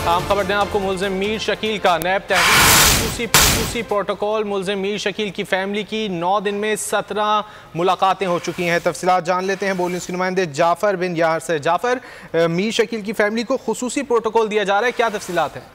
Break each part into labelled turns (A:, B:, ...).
A: आम खबर दें आपको, मुल्जिम मीर शकील का नैब तहरीर खसूसी प्रोटोकॉल। मुल्जिम मीर शकील की फैमिली की 9 दिन में 17 मुलाकातें हो चुकी हैं। तफसीलात जान लेते हैं बोल न्यूज़ के नुमाइंदे जाफ़र बिन यार से। जाफ़र, मीर शकील की फैमिली को खसूसी प्रोटोकॉल दिया जा रहा है, क्या तफसीलात हैं?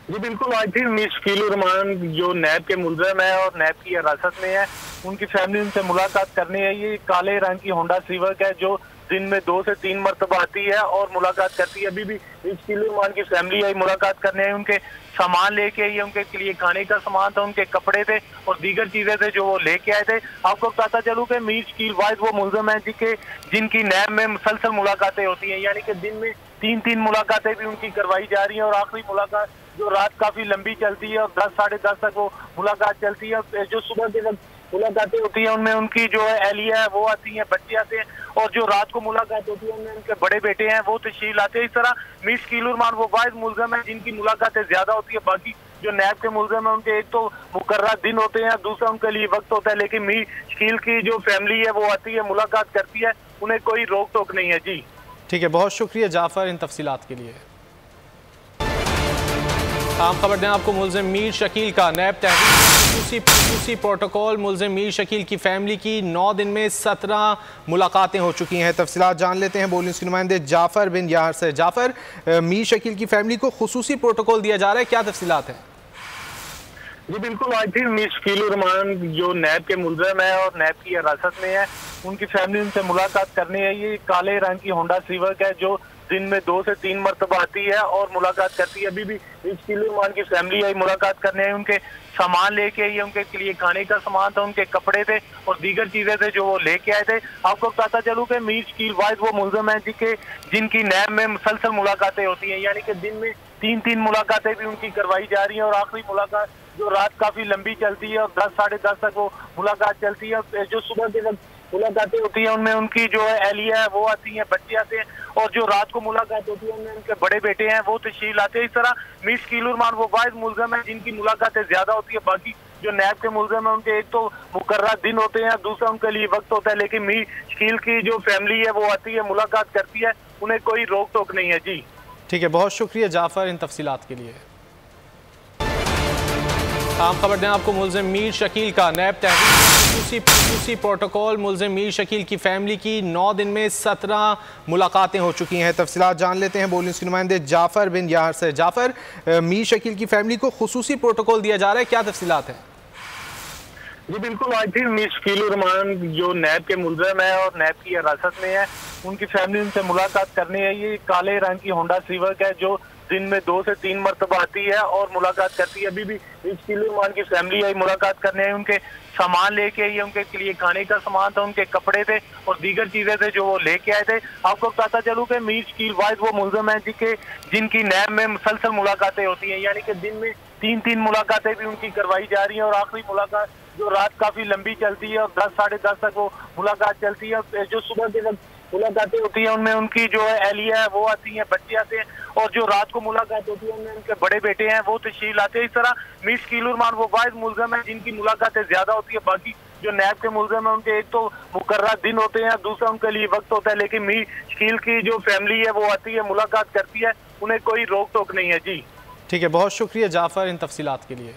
B: जी बिल्कुल, आज भी मीर शकील रहमान जो नैब के मुलज़िम है और नैब की हिरासत में है, उनकी फैमिली उनसे मुलाकात करनी है। ये काले रंग की होंडा सिविक है जो दिन में 2 से 3 मरतबा आती है और मुलाकात करती है। अभी भी मीर शकील रहमान की फैमिली आई मुलाकात करने, उनके सामान लेके आई, उनके लिए खाने का सामान था, उनके कपड़े थे और दीगर चीजें थे जो वो लेके आए थे। आपको बताता चलूं कि मीर शकील वाहिद वो मुलज़िम है जिनकी नैब में मुसलसल मुलाकातें होती हैं, यानी कि दिन में 3-3 मुलाकातें भी उनकी करवाई जा रही हैं और आखिरी मुलाकात जो रात काफी लंबी चलती है और 10 साढ़े 10 तक वो मुलाकात चलती है। जो सुबह के वक्त मुलाकातें होती है उनमें उनकी जो है एहलिया है वो आती है, बच्चे आते हैं, और जो रात को मुलाकात होती है उनमें उनके बड़े बेटे हैं वो तशरीफ लाते हैं। इस तरह मीर शकील रहमान वो वाहिद मुलज़िम है जिनकी मुलाकातें ज्यादा होती है। बाकी जो नैब के मुलज़िम है उनके एक तो मुकर्रर दिन होते हैं, दूसरा उनके लिए वक्त होता है, लेकिन मीर शकील की जो फैमिली है वो आती है, मुलाकात करती है, उन्हें कोई रोक टोक नहीं है। जी
A: ठीक है, बहुत शुक्रिया जाफ़र इन तफसीलात के लिए। आम खबर दें आपको, मुल्जिम मीर शकील का नैब तहरीर खसूसी प्रोटोकॉल। मुल्जिम मीर शकील की फैमिली की 9 दिन में 17 मुलाकातें हो चुकी हैं। तफसीलात जान लेते हैं बोल न्यूज़ के नुमाइंदे जाफ़र बिन यार से। जाफ़र, मीर शकील की फैमिली को खसूसी प्रोटोकॉल दिया जा रहा है, क्या तफसीलात हैं?
B: जी बिल्कुल, आज भी मीर शकील रहमान जो नैब के मुलज़िम है और नैब की हिरासत में है, उनकी फैमिली उनसे मुलाकात करनी है। ये काले रंग की होंडा सिविक है जो दिन में 2 से 3 मरतबा आती है और मुलाकात करती है। अभी भी मीर शकील रहमान की फैमिली आई मुलाकात करने, उनके सामान लेके आई, उनके लिए खाने का सामान था, उनके कपड़े थे और दीगर चीजें थे जो वो लेके आए थे। आपको बताता चलूं कि मीर शकील वाहिद वो मुलज़िम है जिनकी नैब में मुसलसल मुलाकातें होती हैं, यानी कि दिन में 3-3 मुलाकातें भी उनकी करवाई जा रही हैं और आखिरी मुलाकात जो रात काफी लंबी चलती है और 10 साढ़े 10 तक वो मुलाकात चलती है। जो सुबह के वक्त मुलाकातें होती है उनमें उनकी जो है एहलिया है वो आती है, बच्चे आते हैं, और जो रात को मुलाकात होती है उनमें उनके बड़े बेटे हैं वो तशरीफ लाते हैं। इस तरह मीर शकील रहमान वो वाहिद मुलज़िम है जिनकी मुलाकातें ज्यादा होती है। बाकी जो नैब के मुलज़िम है उनके एक तो मुकर्रर दिन होते हैं, दूसरा उनके लिए वक्त होता है, लेकिन मीर शकील की जो फैमिली है वो आती है, मुलाकात करती है, उन्हें कोई रोक टोक नहीं है। जी
A: ठीक है, बहुत शुक्रिया जाफ़र इन तफसीलात के लिए। आम खबर दें आपको, मुल्जिम मीर शकील का नैब तहरीर खसूसी प्रोटोकॉल। मुल्जिम मीर शकील की फैमिली की 9 दिन में 17 मुलाकातें हो चुकी हैं। तफसीलात जान लेते हैं बोल न्यूज़ के नुमाइंदे जाफ़र बिन यार से। जाफ़र, मीर शकील की फैमिली को खसूसी प्रोटोकॉल दिया जा रहा है, क्या तफसीलात हैं?
B: जी बिल्कुल, आज भी मीर शकील रहमान जो नैब के मुलज़िम है और नैब की हिरासत में है, उनकी फैमिली उनसे मुलाकात करनी है। ये काले रंग की होंडा सिविक है जो दिन में 2 से 3 मरतबा आती है और मुलाकात करती है। अभी भी मीर शकील रहमान की फैमिली आई मुलाकात करने, उनके सामान लेके आई, उनके लिए खाने का सामान था, उनके कपड़े थे और दीगर चीजें थे जो वो लेके आए थे। आपको बताता चलूं कि मीर शकील वाहिद वो मुलज़िम है जिनकी नैब में मुसलसल मुलाकातें होती हैं, यानी कि दिन में 3-3 मुलाकातें भी उनकी करवाई जा रही हैं और आखिरी मुलाकात जो रात काफी लंबी चलती है और 10 साढ़े 10 तक वो मुलाकात चलती है। जो सुबह के वक्त मुलाकातें होती है उनमें उनकी जो है एहलिया है वो आती है, बच्चे आते हैं, और जो रात को मुलाकात होती है उनमें उनके बड़े बेटे हैं वो तशरीफ लाते हैं। इस तरह मीर शकील रहमान वो वाहिद मुलज़िम है जिनकी मुलाकातें ज्यादा होती है। बाकी जो नैब के मुलज़िम है उनके एक तो मुकर्रर दिन होते हैं, दूसरा उनके लिए वक्त होता है, लेकिन मीर शकील की जो फैमिली है वो आती है, मुलाकात करती है, उन्हें कोई रोक टोक नहीं है। जी
A: ठीक है, बहुत शुक्रिया जाफ़र इन तफसीलात के लिए।